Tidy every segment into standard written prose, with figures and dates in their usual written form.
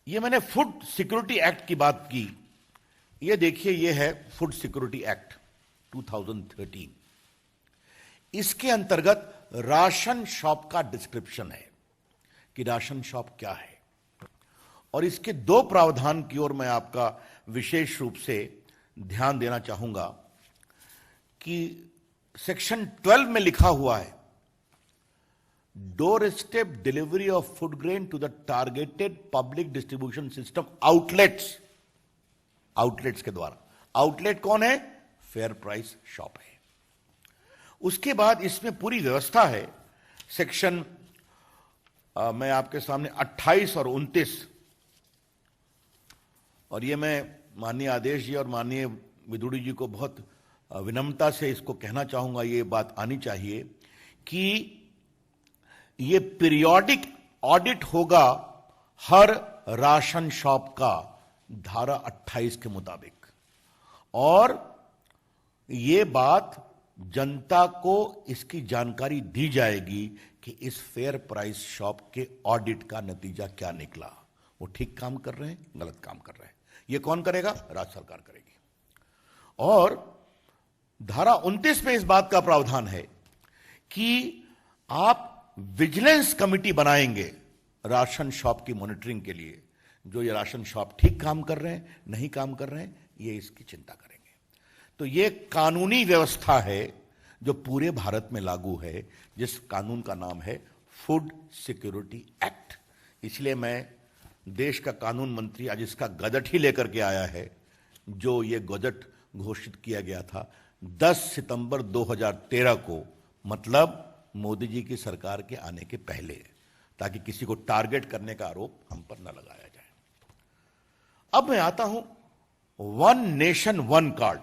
ये मैंने food security act की बात की। ये देखिए, ये है फूड सिक्योरिटी एक्ट 2013। इसके अंतर्गत राशन शॉप का डिस्क्रिप्शन है कि राशन शॉप क्या है, और इसके दो प्रावधान की ओर मैं आपका विशेष रूप से ध्यान देना चाहूंगा कि सेक्शन 12 में लिखा हुआ है, door step delivery of food grain to the targeted public distribution system outlets. Outlets के द्वारा, आउटलेट कौन है? फेयर प्राइस शॉप है। उसके बाद इसमें पूरी व्यवस्था है। सेक्शन मैं आपके सामने 28 और 29, और ये मैं माननीय आदेश जी और माननीय विदुड़ी जी को बहुत विनम्रता से इसको कहना चाहूंगा, ये बात आनी चाहिए कि ये पीरियोडिक ऑडिट होगा हर राशन शॉप का धारा 28 के मुताबिक, और ये बात जनता को इसकी जानकारी दी जाएगी कि इस फेयर प्राइस शॉप के ऑडिट का नतीजा क्या निकला, वो ठीक काम कर रहे हैं, गलत काम कर रहे हैं। ये कौन करेगा? राज्य सरकार करेगी। और धारा 29 में इस बात का प्रावधान है कि आप विजिलेंस कमेटी बनाएंगे राशन शॉप की मॉनिटरिंग के लिए। जो ये राशन शॉप ठीक काम कर रहे हैं, नहीं काम कर रहे हैं, ये इसकी चिंता करेंगे। तो ये कानूनी व्यवस्था है जो पूरे भारत में लागू है, जिस कानून का नाम है फूड सिक्योरिटी एक्ट। इसलिए मैं देश का कानून मंत्री आज इसका गजट ही लेकर के आया है, जो ये गजट घोषित किया गया था 10 सितंबर 2013 को, मतलब मोदी जी की सरकार के आने के पहले, ताकि किसी को टारगेट करने का आरोप हम पर न लगाया जाए। अब मैं आता हूं one nation one card,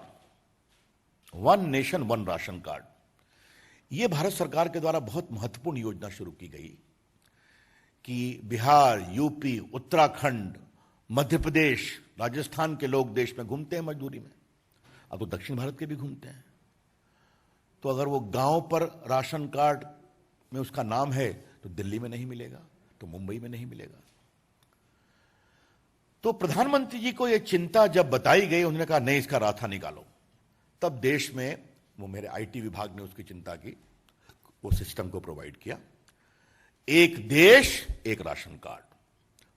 one nation one ration card. यह भारत सरकार के द्वारा बहुत महत्वपूर्ण योजना शुरू की गई कि बिहार, यूपी, उत्तराखंड, मध्य प्रदेश, राजस्थान के लोग देश में घूमते हैं मजदूरी में, अब तो दक्षिण भारत के भी घूमते हैं। तो अगर वो गांव पर राशन कार्ड में उसका नाम है तो दिल्ली में नहीं मिलेगा, तो मुंबई में नहीं मिलेगा। तो प्रधानमंत्री जी को यह चिंता जब बताई गई, उन्होंने कहा नहीं, इसका रास्ता निकालो। तब देश में, वो मेरे आईटी विभाग ने उसकी चिंता की, वो सिस्टम को प्रोवाइड किया, एक देश एक ration card,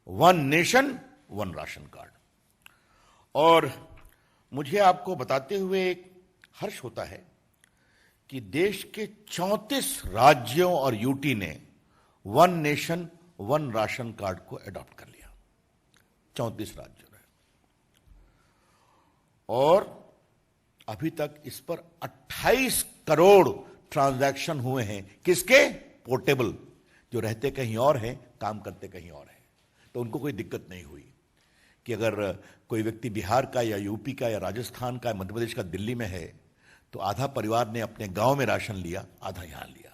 one nation one ration card. और मुझे आपको बताते हुए एक हर्ष होता है कि देश के 34 राज्यों और यूटी ने one nation one ration card को अडॉप्ट कर लिया। 34 राज्यों ने, और अभी तक इस पर 28 करोड़ ट्रांजैक्शन हुए हैं। किसके? पोर्टेबल, जो रहते कहीं और हैं, काम करते कहीं और हैं। तो उनको कोई दिक्कत नहीं हुई कि अगर कोई व्यक्ति बिहार का या यूपी का या राजस्थान का, मध्य प्रदेश का, दिल्ली में है, तो आधा परिवार ने अपने गांव में राशन लिया, आधा यहां लिया।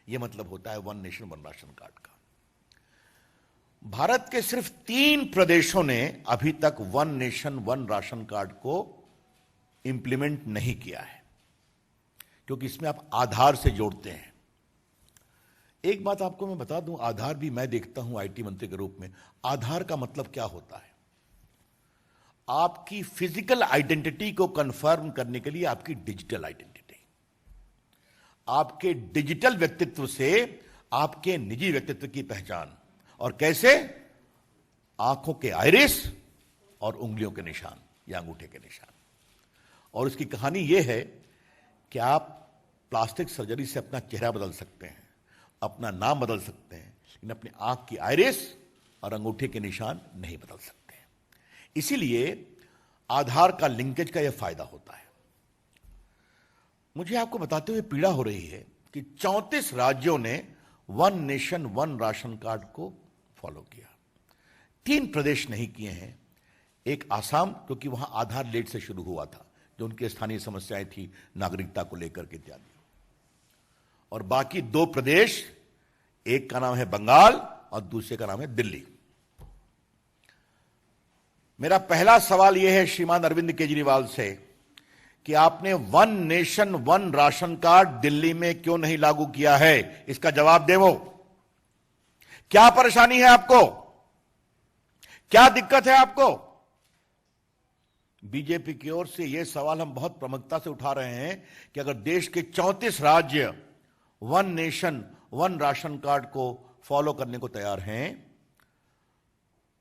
यह मतलब होता है one nation one ration card का। भारत के सिर्फ 3 प्रदेशों ने अभी तक one nation one ration card को इंप्लीमेंट नहीं किया है, क्योंकि इसमें आप आधार से जोड़ते हैं। एक बात आपको मैं बता दूं, आधार भी मैं देखता हूं आईटी मंत्री के रूप में, आधार का मतलब क्या होता है? आपकी फिजिकल आइडेंटिटी को कंफर्म करने के लिए आपकी डिजिटल आइडेंटिटी, आपके डिजिटल व्यक्तित्व से आपके निजी व्यक्तित्व की पहचान। और कैसे? आंखों के आइरिस और उंगलियों के निशान या अंगूठे के निशान। और उसकी कहानी यह है कि आप प्लास्टिक सर्जरी से अपना चेहरा बदल सकते हैं, अपना नाम बदल सकते हैं, लेकिन अपनी आंख की आइरिस और अंगूठे के निशान नहीं बदल सकते। इसीलिए आधार का लिंकेज का यह फायदा होता है। मुझे आपको बताते हुए पीड़ा हो रही है कि 34 राज्यों ने one nation one ration card को फॉलो किया, 3 प्रदेश नहीं किए हैं। एक आसाम, क्योंकि वहां आधार लेट से शुरू हुआ था, जो उनकी स्थानीय समस्याएं थी नागरिकता को लेकर के इत्यादि। और बाकी 2 प्रदेश, एक का नाम है बंगाल और दूसरे का नाम है दिल्ली। मेरा पहला सवाल यह है श्रीमान अरविंद केजरीवाल से कि आपने one nation one ration card Delhi में क्यों नहीं लागू किया है? इसका जवाब देवो। क्या परेशानी है आपको? क्या दिक्कत है आपको? बीजेपी की ओर से यह सवाल हम बहुत प्रमुखता से उठा रहे हैं कि अगर देश के 34 राज्य one nation one ration card को फॉलो करने को तैयार हैं,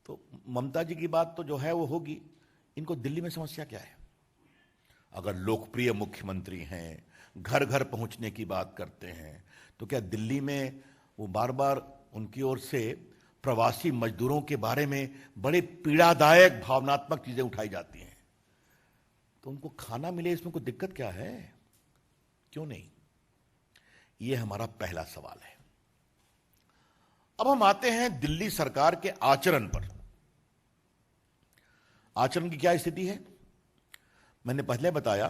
तो ममता जी की बात तो जो है वो होगी। इनको दिल्ली में समस्या क्या है? अगर लोकप्रिय मुख्यमंत्री हैं, घर घर पहुंचने की बात करते हैं, तो क्या दिल्ली में वो बार बार उनकी ओर से प्रवासी मजदूरों के बारे में बड़े पीड़ादायक भावनात्मक चीजें उठाई जाती हैं? तो उनको खाना मिले, इसमें कोई दिक्कत क्या है? क्यों नहीं? यह हमारा पहला सवाल है। अब हम आते हैं दिल्ली सरकार के आचरण पर। आचरण की क्या स्थिति है? मैंने पहले बताया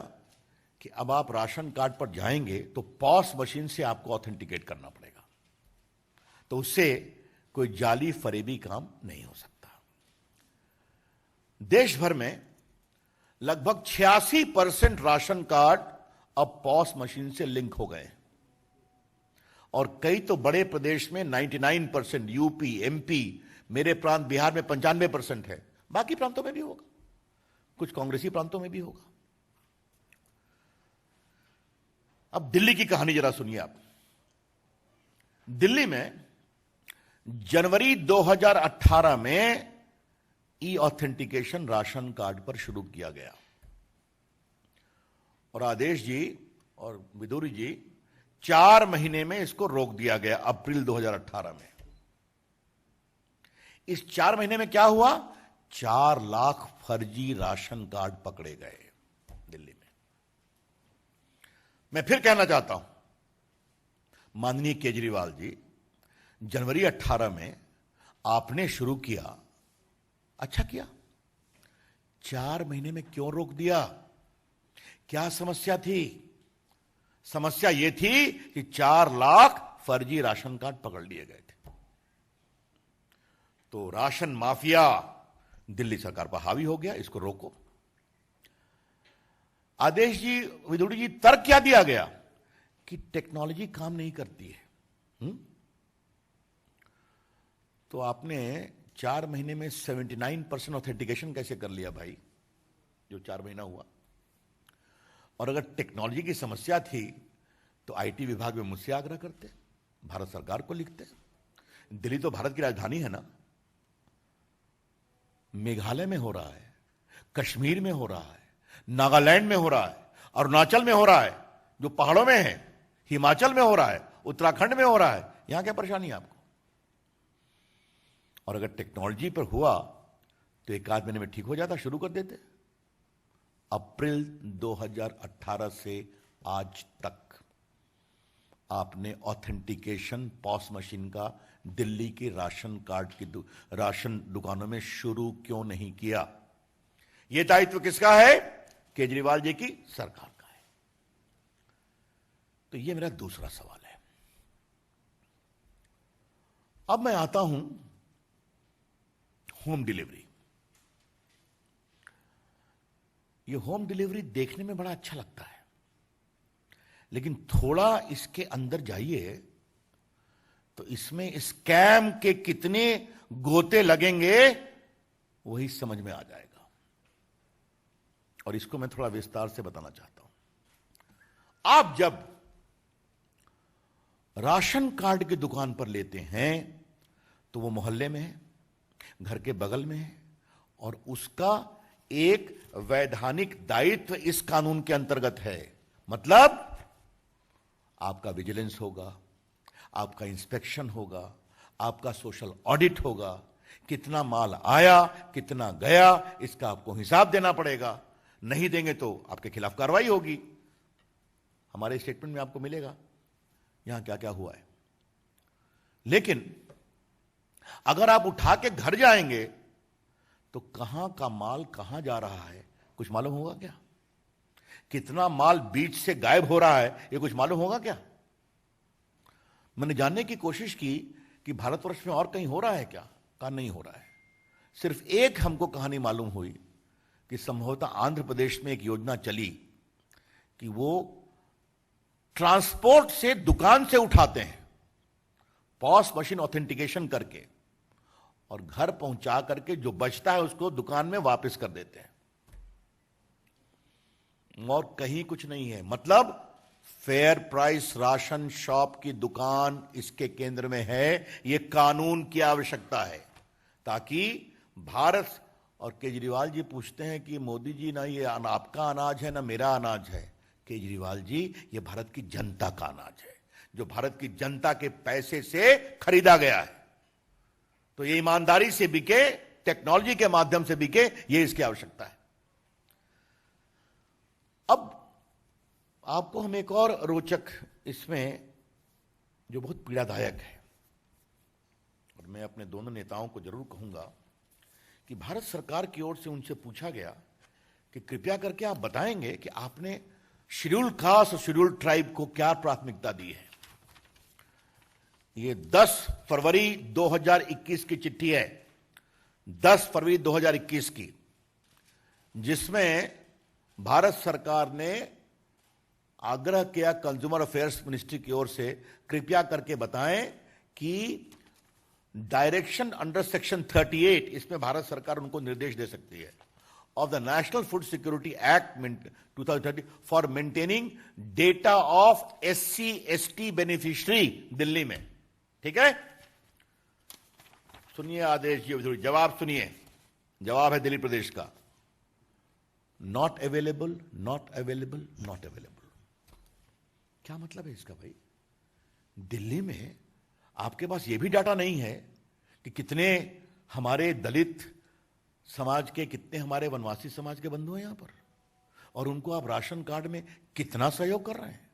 कि अब आप राशन कार्ड पर जाएंगे तो पॉस मशीन से आपको ऑथेंटिकेट करना पड़ेगा, तो उससे कोई जाली फरेबी काम नहीं हो सकता। देश भर में लगभग 86% राशन कार्ड अब पॉस मशीन से लिंक हो गए, और कई तो बड़े प्रदेश में 99%, यूपी, एमपी, मेरे प्रांत बिहार में 95% है। बाकी प्रांतों में भी होगा, कुछ कांग्रेसी प्रांतों में भी होगा। अब दिल्ली की कहानी जरा सुनिए आप। दिल्ली में जनवरी 2018 में ई ऑथेंटिकेशन राशन कार्ड पर शुरू किया गया, और आदेश जी और विदुरी जी 4 महीने में इसको रोक दिया गया अप्रैल 2018 में। इस 4 महीने में क्या हुआ? 4 लाख फर्जी राशन कार्ड पकड़े गए दिल्ली में। मैं फिर कहना चाहता हूं, माननीय केजरीवाल जी, जनवरी 18 में आपने शुरू किया, अच्छा किया। 4 महीने में क्यों रोक दिया? क्या समस्या थी? समस्या यह थी कि 4 लाख फर्जी राशन कार्ड पकड़ लिए गए थे। तो राशन माफिया दिल्ली सरकार पर हावी हो गया, इसको रोको। आदेश जी, विदुड़ी जी, तर्क क्या दिया गया? कि टेक्नोलॉजी काम नहीं करती है। तो आपने 4 महीने में 79% ऑथेंटिकेशन कैसे कर लिया भाई, जो 4 महीना हुआ? और अगर टेक्नोलॉजी की समस्या थी तो आईटी विभाग में मुझसे आग्रह करते, भारत सरकार को लिखते। दिल्ली तो भारत की राजधानी है ना। मेघालय में हो रहा है, कश्मीर में हो रहा है, नागालैंड में हो रहा है, अरुणाचल में हो रहा है, जो पहाड़ों में है, हिमाचल में हो रहा है, उत्तराखंड में हो रहा है। यहां क्या परेशानी है आपको? और अगर टेक्नोलॉजी पर हुआ तो 1 आध महीने में ठीक हो जाता, शुरू कर देते। अप्रैल 2018 से आज तक आपने ऑथेंटिकेशन पॉस मशीन का दिल्ली के राशन कार्ड की राशन दुकानों में शुरू क्यों नहीं किया? यह दायित्व किसका है? केजरीवाल जी की सरकार का है। तो यह मेरा दूसरा सवाल है। अब मैं आता हूं होम डिलीवरी। ये होम डिलीवरी देखने में बड़ा अच्छा लगता है, लेकिन थोड़ा इसके अंदर जाइए तो इसमें स्कैम के कितने गोते लगेंगे वही समझ में आ जाएगा, और इसको मैं थोड़ा विस्तार से बताना चाहता हूं। आप जब राशन कार्ड की दुकान पर लेते हैं तो वो मोहल्ले में है, घर के बगल में है, और उसका एक वैधानिक दायित्व इस कानून के अंतर्गत है। मतलब आपका विजिलेंस होगा, आपका इंस्पेक्शन होगा, आपका सोशल ऑडिट होगा, कितना माल आया, कितना गया, इसका आपको हिसाब देना पड़ेगा। नहीं देंगे तो आपके खिलाफ कार्रवाई होगी। हमारे स्टेटमेंट में आपको मिलेगा यहां क्या क्या हुआ है। लेकिन अगर आप उठा के घर जाएंगे तो कहां का माल कहां जा रहा है कुछ मालूम होगा क्या? कितना माल बीच से गायब हो रहा है यह कुछ मालूम होगा क्या? मैंने जानने की कोशिश की कि भारतवर्ष में और कहीं हो रहा है क्या? कहा नहीं हो रहा है। सिर्फ एक हमको कहानी मालूम हुई कि संभवतः आंध्र प्रदेश में एक योजना चली कि वो ट्रांसपोर्ट से दुकान से उठाते हैं पॉस मशीन ऑथेंटिकेशन करके, और घर पहुंचा करके जो बचता है उसको दुकान में वापस कर देते हैं, और कहीं कुछ नहीं है। मतलब फेयर प्राइस राशन शॉप की दुकान इसके केंद्र में है। यह कानून की आवश्यकता है ताकि भारत, और केजरीवाल जी पूछते हैं कि मोदी जी ना ये आपका अनाज है ना मेरा अनाज है। केजरीवाल जी, ये भारत की जनता का अनाज है जो भारत की जनता के पैसे से खरीदा गया है। तो ये ईमानदारी से बिके, टेक्नोलॉजी के माध्यम से बिके, ये इसकी आवश्यकता है। अब आपको हम एक और रोचक इसमें जो बहुत पीड़ादायक है, और मैं अपने दोनों नेताओं को जरूर कहूंगा कि भारत सरकार की ओर से उनसे पूछा गया कि कृपया करके आप बताएंगे कि आपने शेड्यूल्ड कास्ट और शेड्यूल्ड ट्राइब को क्या प्राथमिकता दी है। ये 10 फरवरी 2021 की चिट्ठी है, 10 फरवरी 2021 की, जिसमें भारत सरकार ने आग्रह किया कंज्यूमर अफेयर्स मिनिस्ट्री की ओर से, कृपया करके बताएं कि डायरेक्शन अंडर सेक्शन 38, इसमें भारत सरकार उनको निर्देश दे सकती है, of the national food security act 2030 for maintaining data of SC ST beneficiary Delhi में। ठीक है, सुनिए आदेश जी, जवाब सुनिए। जवाब है दिल्ली प्रदेश का, not available, not available, not available. क्या मतलब है इसका भाई? दिल्ली में आपके पास यह भी डाटा नहीं है कि कितने हमारे दलित समाज के, कितने हमारे वनवासी समाज के बंधु हैं यहां पर, और उनको आप राशन कार्ड में कितना सहयोग कर रहे हैं?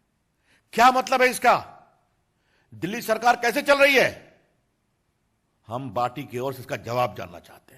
क्या मतलब है इसका? दिल्ली सरकार कैसे चल रही है? हम पार्टी की ओर से इसका जवाब जानना चाहते हैं।